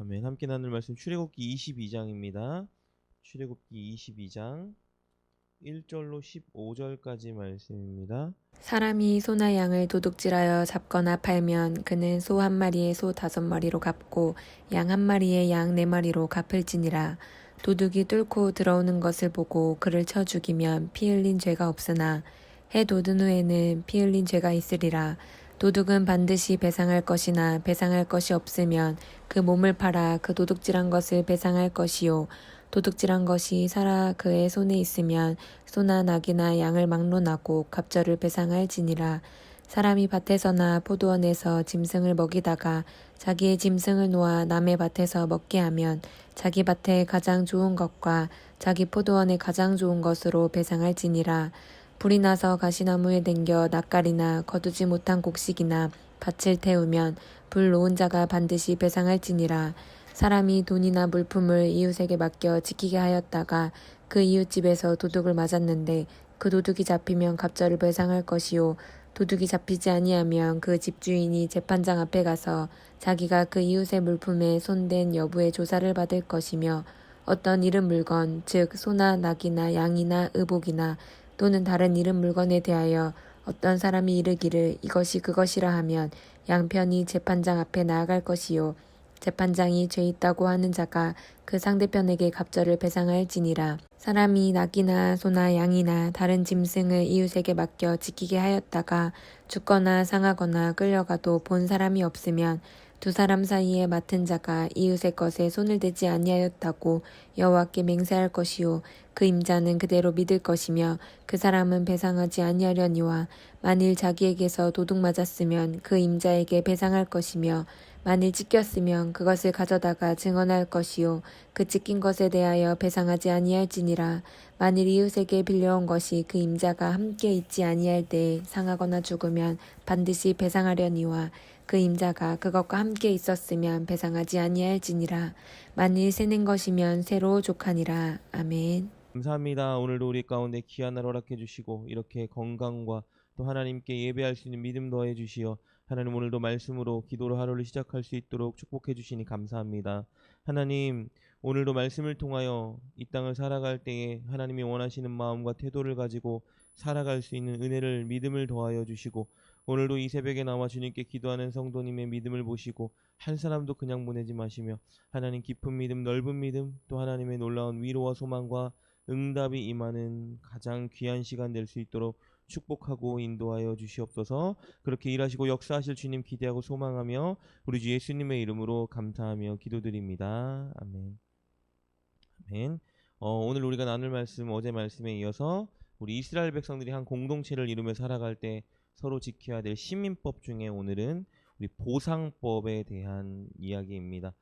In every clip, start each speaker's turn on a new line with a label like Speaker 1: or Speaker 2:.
Speaker 1: 아멘. 함께 나눌 말씀 출애굽기 22장입니다. 출애굽기 22장 1절로 15절까지 말씀입니다.
Speaker 2: 사람이 소나 양을 도둑질하여 잡거나 팔면 그는 소 한 마리에 소 5마리로 갚고 양 한 마리에 양 4마리로 갚을지니라. 도둑이 뚫고 들어오는 것을 보고 그를 쳐 죽이면 피 흘린 죄가 없으나 해 돋은 후에는 피 흘린 죄가 있으리라. 도둑은 반드시 배상할 것이나 배상할 것이 없으면 그 몸을 팔아 그 도둑질한 것을 배상할 것이요. 도둑질한 것이 살아 그의 손에 있으면 소나 낙이나 양을 막론하고 갑절을 배상할지니라. 사람이 밭에서나 포도원에서 짐승을 먹이다가 자기의 짐승을 놓아 남의 밭에서 먹게 하면 자기 밭에 가장 좋은 것과 자기 포도원에 가장 좋은 것으로 배상할지니라. 불이 나서 가시나무에 댕겨 낯가리나 거두지 못한 곡식이나 밭을 태우면 불 놓은 자가 반드시 배상할지니라. 사람이 돈이나 물품을 이웃에게 맡겨 지키게 하였다가 그 이웃집에서 도둑을 맞았는데 그 도둑이 잡히면 갑절을 배상할 것이요. 도둑이 잡히지 아니하면 그 집주인이 재판장 앞에 가서 자기가 그 이웃의 물품에 손댄 여부의 조사를 받을 것이며 어떤 잃은 물건, 즉 소나 낙이나 양이나 의복이나 또는 다른 잃은 물건에 대하여 어떤 사람이 이르기를 이것이 그것이라 하면 양편이 재판장 앞에 나아갈 것이요. 재판장이 죄 있다고 하는 자가 그 상대편에게 갑절을 배상할지니라. 사람이 낙이나 소나 양이나 다른 짐승을 이웃에게 맡겨 지키게 하였다가 죽거나 상하거나 끌려가도 본 사람이 없으면 두 사람 사이에 맡은 자가 이웃의 것에 손을 대지 아니하였다고 여호와께 맹세할 것이요. 그 임자는 그대로 믿을 것이며 그 사람은 배상하지 아니하려니와 만일 자기에게서 도둑 맞았으면 그 임자에게 배상할 것이며 만일 찢겼으면 그것을 가져다가 증언할 것이요. 그 찢긴 것에 대하여 배상하지 아니할지니라. 만일 이웃에게 빌려온 것이 그 임자가 함께 있지 아니할 때에 상하거나 죽으면 반드시 배상하려니와 그 임자가 그것과 함께 있었으면 배상하지 아니할지니라. 만일 새낸 것이면 새로 족하니라. 아멘.
Speaker 1: 감사합니다. 오늘도 우리 가운데 귀한 날 허락해 주시고 이렇게 건강과 또 하나님께 예배할 수 있는 믿음 더해 주시어 하나님 오늘도 말씀으로 기도로 하루를 시작할 수 있도록 축복해 주시니 감사합니다. 하나님 오늘도 말씀을 통하여 이 땅을 살아갈 때에 하나님이 원하시는 마음과 태도를 가지고 살아갈 수 있는 은혜를 믿음을 더하여 주시고 오늘도 이 새벽에 나와 주님께 기도하는 성도님의 믿음을 보시고 한 사람도 그냥 보내지 마시며 하나님 깊은 믿음 넓은 믿음 또 하나님의 놀라운 위로와 소망과 응답이 임하는 가장 귀한 시간 될 수 있도록 축복하고 인도하여 주시옵소서. 그렇게 일하시고 역사하실 주님 기대하고 소망하며 우리 주 예수님의 이름으로 감사하며 기도드립니다. 아멘. 아멘. 오늘 우리가 나눌 말씀 어제 말씀에 이어서 우리 이스라엘 백성들이 한 공동체를 이루며 살아갈 때 서로 지켜야 될 시민법 중에 오늘은 우리 보상법에 대한 이야기입니다.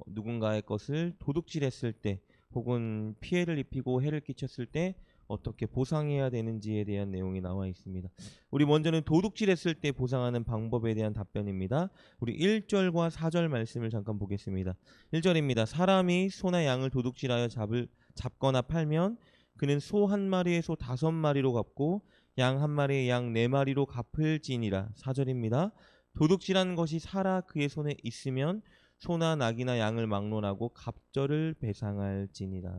Speaker 1: 누군가의 것을 도둑질했을 때 혹은 피해를 입히고 해를 끼쳤을 때 어떻게 보상해야 되는지에 대한 내용이 나와 있습니다. 우리 먼저는 도둑질했을 때 보상하는 방법에 대한 답변입니다. 우리 1절과 4절 말씀을 잠깐 보겠습니다. 1절입니다. 사람이 소나 양을 도둑질하여 잡거나 팔면 그는 소 한 마리에 소 5마리로 갚고 양 한 마리에 양 4마리로 갚을지니라. 4절입니다. 도둑질한 것이 살아 그의 손에 있으면 소나 낙이나 양을 막론하고 갑절을 배상할지니라.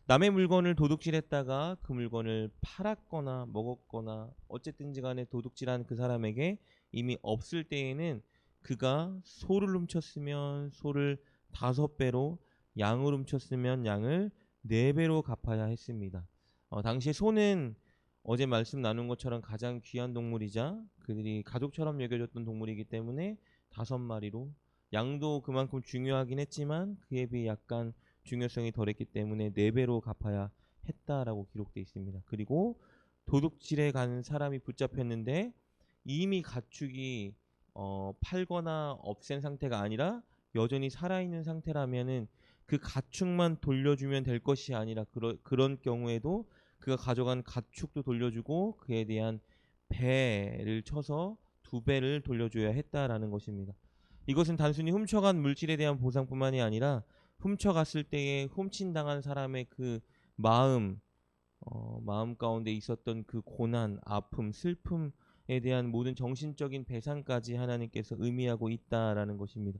Speaker 1: 남의 물건을 도둑질했다가 그 물건을 팔았거나 먹었거나 어쨌든지 간에 도둑질한 그 사람에게 이미 없을 때에는 그가 소를 훔쳤으면 소를 5배로 양을 훔쳤으면 양을 4배로 갚아야 했습니다. 당시에 소는 어제 말씀 나눈 것처럼 가장 귀한 동물이자 그들이 가족처럼 여겨졌던 동물이기 때문에 5마리로 양도 그만큼 중요하긴 했지만 그에 비해 약간 중요성이 덜했기 때문에 4배로 갚아야 했다라고 기록되어 있습니다. 그리고 도둑질에 간 사람이 붙잡혔는데 이미 가축이 팔거나 없앤 상태가 아니라 여전히 살아있는 상태라면은 그 가축만 돌려주면 될 것이 아니라 그런 경우에도 그가 가져간 가축도 돌려주고 그에 대한 배를 쳐서 2배를 돌려줘야 했다라는 것입니다. 이것은 단순히 훔쳐간 물질에 대한 보상뿐만이 아니라 훔쳐갔을 때에 훔친당한 사람의 그 마음, 마음 가운데 있었던 그 고난, 아픔, 슬픔에 대한 모든 정신적인 배상까지 하나님께서 의미하고 있다라는 것입니다.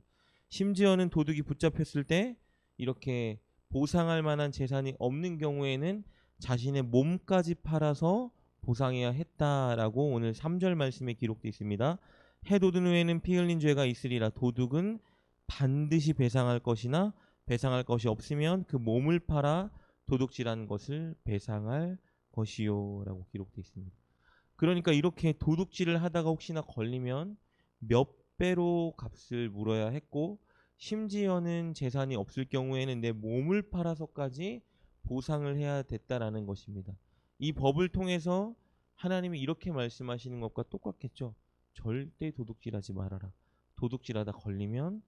Speaker 1: 심지어는 도둑이 붙잡혔을 때 이렇게 보상할 만한 재산이 없는 경우에는 자신의 몸까지 팔아서 보상해야 했다라고 오늘 3절 말씀에 기록되어 있습니다. 해 돋은 후에는 피 흘린 죄가 있으리라. 도둑은 반드시 배상할 것이나 배상할 것이 없으면 그 몸을 팔아 도둑질한 것을 배상할 것이요 라고 기록되어 있습니다. 그러니까 이렇게 도둑질을 하다가 혹시나 걸리면 몇 배로 값을 물어야 했고, 심지어는 재산이 없을 경우에는 내 몸을 팔아서까지 보상을 해야 됐다라는 것입니다. 이 법을 통해서 하나님이 이렇게 말씀하시는 것과 똑같겠죠. 절대 도둑질하지 말아라. 도둑질하다 걸리면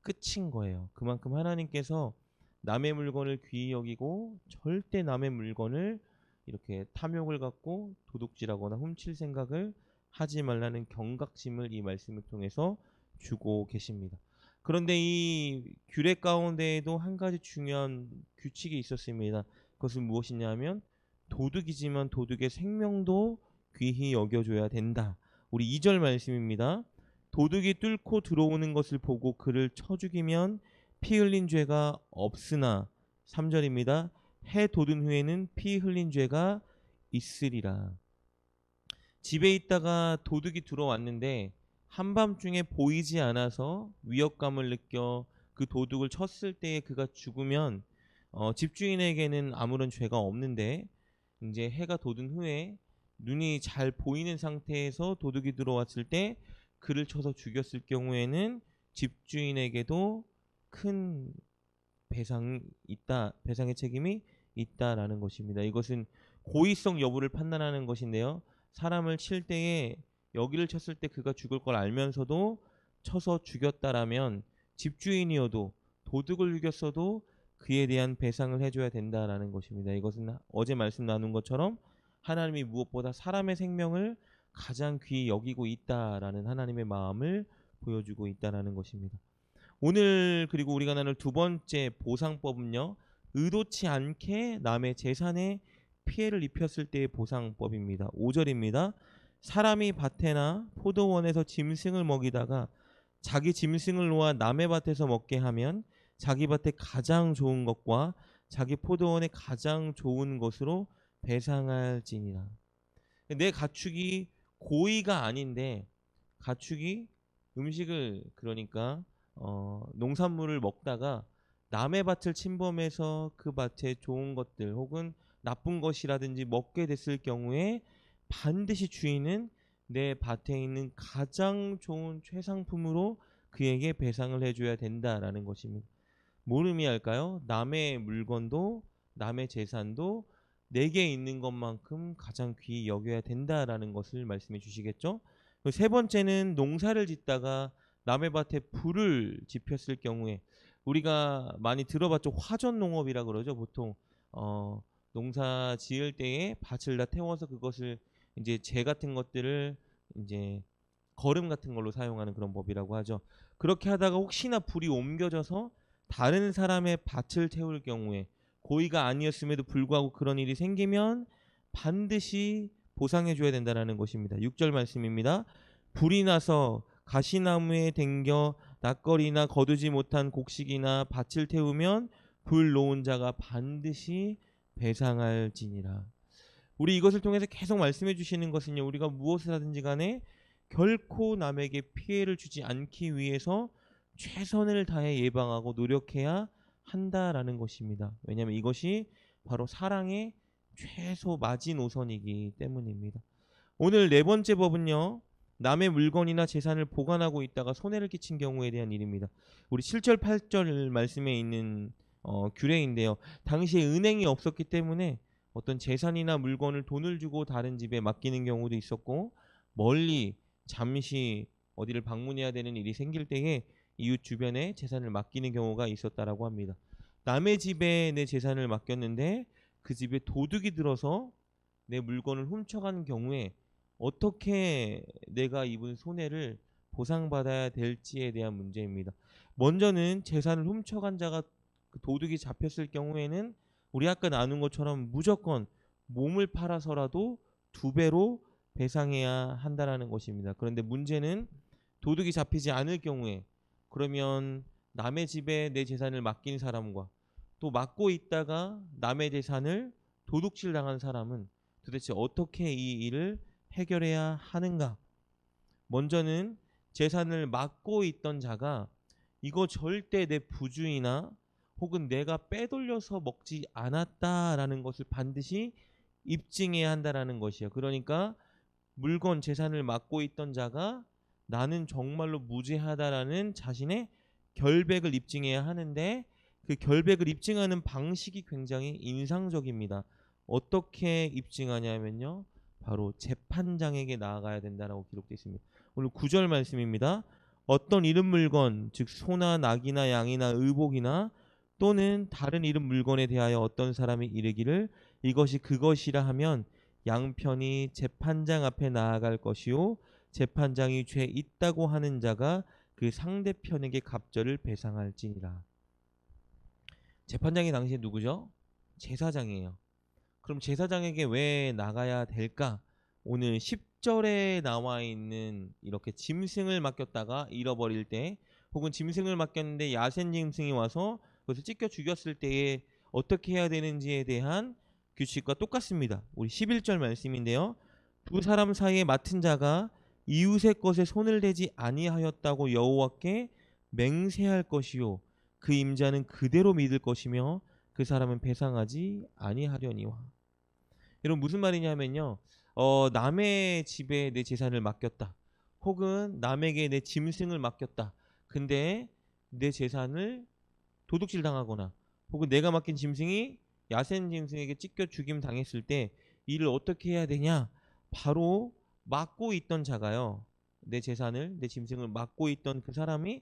Speaker 1: 끝인 거예요. 그만큼 하나님께서 남의 물건을 귀히 여기고 절대 남의 물건을 이렇게 탐욕을 갖고 도둑질하거나 훔칠 생각을 하지 말라는 경각심을 이 말씀을 통해서 주고 계십니다. 그런데 이 규례 가운데에도 한 가지 중요한 규칙이 있었습니다. 그것은 무엇이냐면 도둑이지만 도둑의 생명도 귀히 여겨줘야 된다. 우리 2절 말씀입니다. 도둑이 뚫고 들어오는 것을 보고 그를 쳐 죽이면 피 흘린 죄가 없으나 3절입니다. 해 돋은 후에는 피 흘린 죄가 있으리라. 집에 있다가 도둑이 들어왔는데 한밤중에 보이지 않아서 위협감을 느껴 그 도둑을 쳤을 때에 그가 죽으면 집주인에게는 아무런 죄가 없는데, 이제 해가 돋은 후에 눈이 잘 보이는 상태에서 도둑이 들어왔을 때 그를 쳐서 죽였을 경우에는 집주인에게도 큰 배상의 책임이 있다라는 것입니다. 이것은 고의성 여부를 판단하는 것인데요. 사람을 칠 때에 여기를 쳤을 때 그가 죽을 걸 알면서도 쳐서 죽였다라면 집주인이어도 도둑을 죽였어도 그에 대한 배상을 해줘야 된다라는 것입니다. 이것은 어제 말씀 나눈 것처럼 하나님이 무엇보다 사람의 생명을 가장 귀히 여기고 있다라는 하나님의 마음을 보여주고 있다라는 것입니다. 오늘 그리고 우리가 나눌 두 번째 보상법은요, 의도치 않게 남의 재산에 피해를 입혔을 때의 보상법입니다. 5절입니다. 사람이 밭에나 포도원에서 짐승을 먹이다가 자기 짐승을 놓아 남의 밭에서 먹게 하면 자기 밭에 가장 좋은 것과 자기 포도원에 가장 좋은 것으로 배상할지니라. 내 가축이 고의가 아닌데 가축이 음식을, 그러니까 농산물을 먹다가 남의 밭을 침범해서 그 밭에 좋은 것들 혹은 나쁜 것이라든지 먹게 됐을 경우에 반드시 주인은 내 밭에 있는 가장 좋은 최상품으로 그에게 배상을 해줘야 된다라는 것입니다. 뭘 의미할까요? 남의 물건도 남의 재산도 내게 있는 것만큼 가장 귀히 여겨야 된다라는 것을 말씀해 주시겠죠. 세 번째는 농사를 짓다가 남의 밭에 불을 지폈을 경우에, 우리가 많이 들어봤죠. 화전농업이라 그러죠. 보통 농사 지을 때에 밭을 다 태워서 그것을 이제 재 같은 것들을 이제 거름 같은 걸로 사용하는 그런 법이라고 하죠. 그렇게 하다가 혹시나 불이 옮겨져서 다른 사람의 밭을 태울 경우에 고의가 아니었음에도 불구하고 그런 일이 생기면 반드시 보상해 줘야 된다는 것입니다. 6절 말씀입니다. 불이 나서 가시나무에 댕겨 낯거리나 거두지 못한 곡식이나 밭을 태우면 불 놓은 자가 반드시 배상할지니라. 우리 이것을 통해서 계속 말씀해 주시는 것은요, 우리가 무엇을 하든지 간에 결코 남에게 피해를 주지 않기 위해서 최선을 다해 예방하고 노력해야 한다라는 것입니다. 왜냐하면 이것이 바로 사랑의 최소 마지노선이기 때문입니다. 오늘 네 번째 법은요, 남의 물건이나 재산을 보관하고 있다가 손해를 끼친 경우에 대한 일입니다. 우리 7절 8절 말씀에 있는 규례인데요. 당시에 은행이 없었기 때문에 어떤 재산이나 물건을 돈을 주고 다른 집에 맡기는 경우도 있었고, 멀리 잠시 어디를 방문해야 되는 일이 생길 때에 이웃 주변에 재산을 맡기는 경우가 있었다라고 합니다. 남의 집에 내 재산을 맡겼는데 그 집에 도둑이 들어서 내 물건을 훔쳐간 경우에 어떻게 내가 입은 손해를 보상받아야 될지에 대한 문제입니다. 먼저는 재산을 훔쳐간 자가, 그 도둑이 잡혔을 경우에는 우리 아까 나눈 것처럼 무조건 몸을 팔아서라도 2배로 배상해야 한다라는 것입니다. 그런데 문제는 도둑이 잡히지 않을 경우에, 그러면 남의 집에 내 재산을 맡긴 사람과 또 맡고 있다가 남의 재산을 도둑질 당한 사람은 도대체 어떻게 이 일을 해결해야 하는가? 먼저는 재산을 맡고 있던 자가 이거 절대 내 부주의나 혹은 내가 빼돌려서 먹지 않았다라는 것을 반드시 입증해야 한다라는 것이에요. 그러니까 물건 재산을 맡고 있던 자가 나는 정말로 무죄하다라는 자신의 결백을 입증해야 하는데 그 결백을 입증하는 방식이 굉장히 인상적입니다. 어떻게 입증하냐면요. 바로 재판장에게 나아가야 된다라고 기록되어 있습니다. 오늘 9절 말씀입니다. 어떤 이름 물건, 즉 소나 낙이나 양이나 의복이나 또는 다른 이름 물건에 대하여 어떤 사람이 이르기를 이것이 그것이라 하면 양편이 재판장 앞에 나아갈 것이요 재판장이 죄 있다고 하는 자가 그 상대편에게 갑절을 배상할지니라. 재판장이 당시에 누구죠? 제사장이에요. 그럼 제사장에게 왜 나가야 될까? 오늘 10절에 나와 있는 이렇게 짐승을 맡겼다가 잃어버릴 때 혹은 짐승을 맡겼는데 야생 짐승이 와서 그것을 찢겨 죽였을 때에 어떻게 해야 되는지에 대한 규칙과 똑같습니다. 우리 11절 말씀인데요. 두 사람 사이에 맡은 자가 이웃의 것에 손을 대지 아니하였다고 여호와께 맹세할 것이요 그 임자는 그대로 믿을 것이며 그 사람은 배상하지 아니하려니와. 여러분 무슨 말이냐면요. 남의 집에 내 재산을 맡겼다. 혹은 남에게 내 짐승을 맡겼다. 근데 내 재산을 도둑질 당하거나 혹은 내가 맡긴 짐승이 야생 짐승에게 찢겨 죽임 당했을 때 이를 어떻게 해야 되냐? 바로 맡고 있던 자가요. 내 재산을 내 짐승을 맡고 있던 그 사람이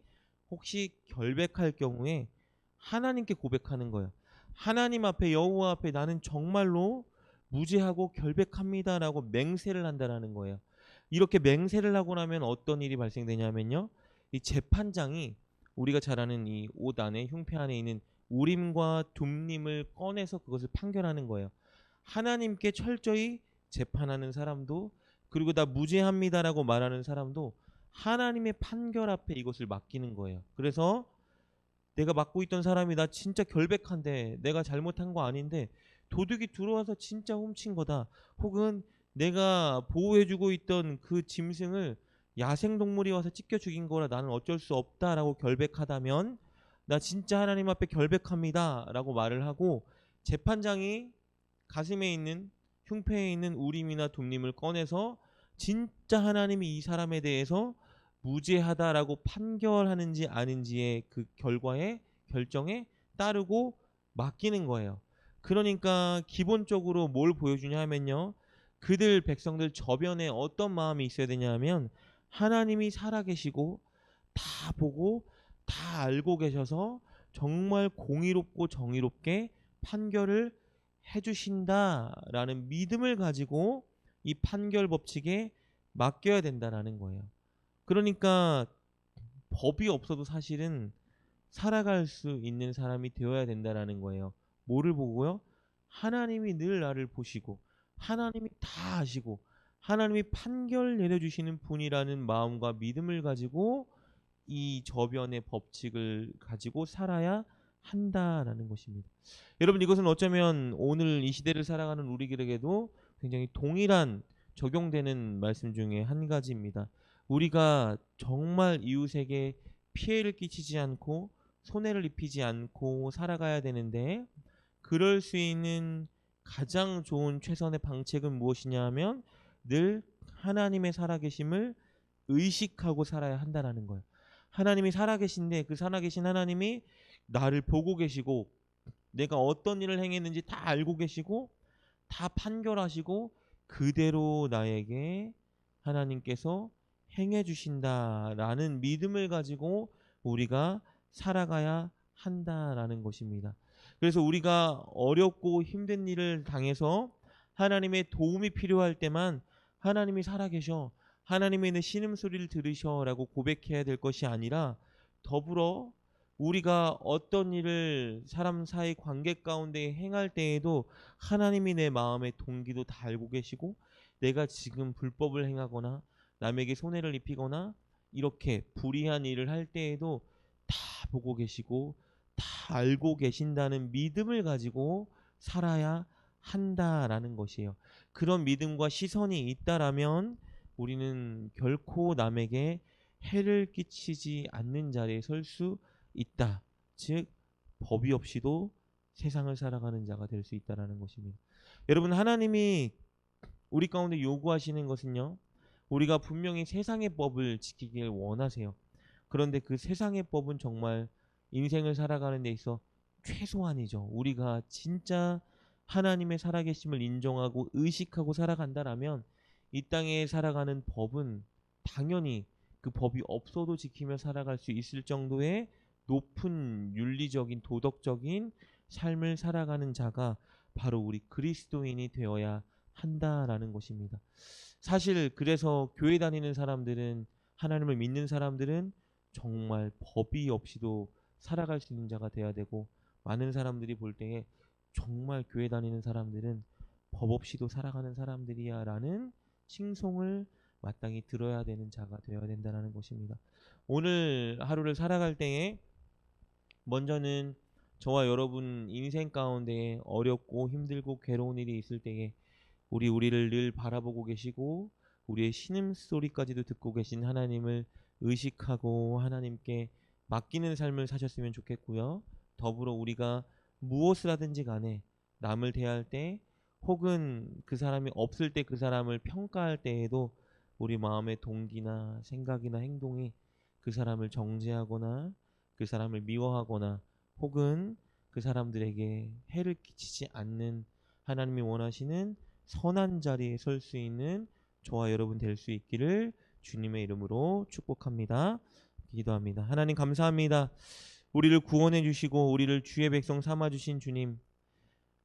Speaker 1: 혹시 결백할 경우에 하나님께 고백하는 거예요. 하나님 앞에 여호와 앞에 나는 정말로 무죄하고 결백합니다라고 맹세를 한다라는 거예요. 이렇게 맹세를 하고 나면 어떤 일이 발생되냐면요. 이 재판장이 우리가 잘 아는 이 옷 안에 흉패 안에 있는 우림과 둠림을 꺼내서 그것을 판결하는 거예요. 하나님께 철저히 재판하는 사람도 그리고 나 무죄합니다라고 말하는 사람도 하나님의 판결 앞에 이것을 맡기는 거예요. 그래서 내가 맡고 있던 사람이 나 진짜 결백한데 내가 잘못한 거 아닌데 도둑이 들어와서 진짜 훔친 거다. 혹은 내가 보호해주고 있던 그 짐승을 야생동물이 와서 찢겨 죽인 거라 나는 어쩔 수 없다라고 결백하다면 나 진짜 하나님 앞에 결백합니다 라고 말을 하고 재판장이 가슴에 있는 흉패에 있는 우림이나 둠림을 꺼내서 진짜 하나님이 이 사람에 대해서 무죄하다라고 판결하는지 아닌지의 그 결과에 결정에 따르고 맡기는 거예요. 그러니까 기본적으로 뭘 보여주냐 하면요. 그들 백성들 저변에 어떤 마음이 있어야 되냐 하면 하나님이 살아계시고 다 보고 다 알고 계셔서 정말 공의롭고 정의롭게 판결을 해주신다라는 믿음을 가지고 이 판결 법칙에 맡겨야 된다라는 거예요. 그러니까 법이 없어도 사실은 살아갈 수 있는 사람이 되어야 된다라는 거예요. 뭐를 보고요? 하나님이 늘 나를 보시고 하나님이 다 아시고 하나님이 판결 내려주시는 분이라는 마음과 믿음을 가지고 이 저변의 법칙을 가지고 살아야 한다라는 것입니다. 여러분 이것은 어쩌면 오늘 이 시대를 살아가는 우리에게도 굉장히 동일한 적용되는 말씀 중에 한 가지입니다. 우리가 정말 이웃에게 피해를 끼치지 않고 손해를 입히지 않고 살아가야 되는데 그럴 수 있는 가장 좋은 최선의 방책은 무엇이냐 하면 늘 하나님의 살아계심을 의식하고 살아야 한다는 거예요. 하나님이 살아계신데 그 살아계신 하나님이 나를 보고 계시고 내가 어떤 일을 행했는지 다 알고 계시고 다 판결하시고 그대로 나에게 하나님께서 행해 주신다라는 믿음을 가지고 우리가 살아가야 한다라는 것입니다. 그래서 우리가 어렵고 힘든 일을 당해서 하나님의 도움이 필요할 때만 하나님이 살아계셔 하나님의 내 신음소리를 들으셔라고 고백해야 될 것이 아니라 더불어 우리가 어떤 일을 사람 사이 관계 가운데 행할 때에도 하나님이 내 마음의 동기도 다 알고 계시고 내가 지금 불법을 행하거나 남에게 손해를 입히거나 이렇게 불의한 일을 할 때에도 다 보고 계시고 다 알고 계신다는 믿음을 가지고 살아야 한다라는 것이에요. 그런 믿음과 시선이 있다라면 우리는 결코 남에게 해를 끼치지 않는 자리에 설 수 있다. 즉 법이 없이도 세상을 살아가는 자가 될 수 있다라는 것입니다. 여러분, 하나님이 우리 가운데 요구하시는 것은요, 우리가 분명히 세상의 법을 지키길 원하세요. 그런데 그 세상의 법은 정말 인생을 살아가는 데 있어 최소한이죠. 우리가 진짜 하나님의 살아계심을 인정하고 의식하고 살아간다라면 이 땅에 살아가는 법은 당연히 그 법이 없어도 지키며 살아갈 수 있을 정도의 높은 윤리적인 도덕적인 삶을 살아가는 자가 바로 우리 그리스도인이 되어야 한다라는 것입니다. 사실 그래서 교회 다니는 사람들은, 하나님을 믿는 사람들은 정말 법이 없이도 살아갈 수 있는 자가 돼야 되고, 많은 사람들이 볼 때에 정말 교회 다니는 사람들은 법 없이도 살아가는 사람들이야 라는 칭송을 마땅히 들어야 되는 자가 되어야 된다는 것입니다. 오늘 하루를 살아갈 때에 먼저는 저와 여러분 인생 가운데 어렵고 힘들고 괴로운 일이 있을 때에 우리를 늘 바라보고 계시고 우리의 신음소리까지도 듣고 계신 하나님을 의식하고 하나님께 맡기는 삶을 사셨으면 좋겠고요. 더불어 우리가 무엇을 하든지 간에 남을 대할 때 혹은 그 사람이 없을 때 그 사람을 평가할 때에도 우리 마음의 동기나 생각이나 행동이 그 사람을 정죄하거나 그 사람을 미워하거나 혹은 그 사람들에게 해를 끼치지 않는 하나님이 원하시는 선한 자리에 설 수 있는 저와 여러분 될 수 있기를 주님의 이름으로 축복합니다. 기도합니다. 하나님 감사합니다. 우리를 구원해 주시고 우리를 주의 백성 삼아 주신 주님,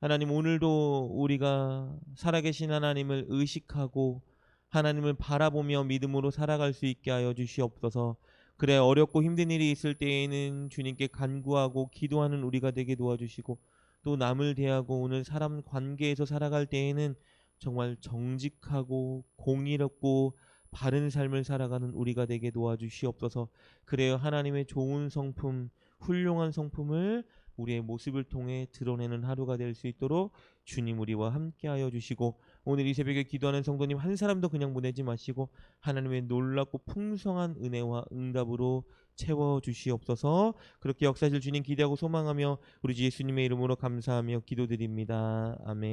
Speaker 1: 하나님 오늘도 우리가 살아계신 하나님을 의식하고 하나님을 바라보며 믿음으로 살아갈 수 있게 하여 주시옵소서. 그래, 어렵고 힘든 일이 있을 때에는 주님께 간구하고 기도하는 우리가 되게 도와주시고, 또 남을 대하고 오늘 사람 관계에서 살아갈 때에는 정말 정직하고 공의롭고 바른 삶을 살아가는 우리가 되게 도와주시옵소서. 그래요, 하나님의 좋은 성품, 훌륭한 성품을 우리의 모습을 통해 드러내는 하루가 될 수 있도록 주님 우리와 함께하여 주시고, 오늘 이 새벽에 기도하는 성도님 한 사람도 그냥 보내지 마시고 하나님의 놀랍고 풍성한 은혜와 응답으로 채워주시옵소서. 그렇게 역사하실 주님 기대하고 소망하며 우리 주 예수님의 이름으로 감사하며 기도드립니다. 아멘.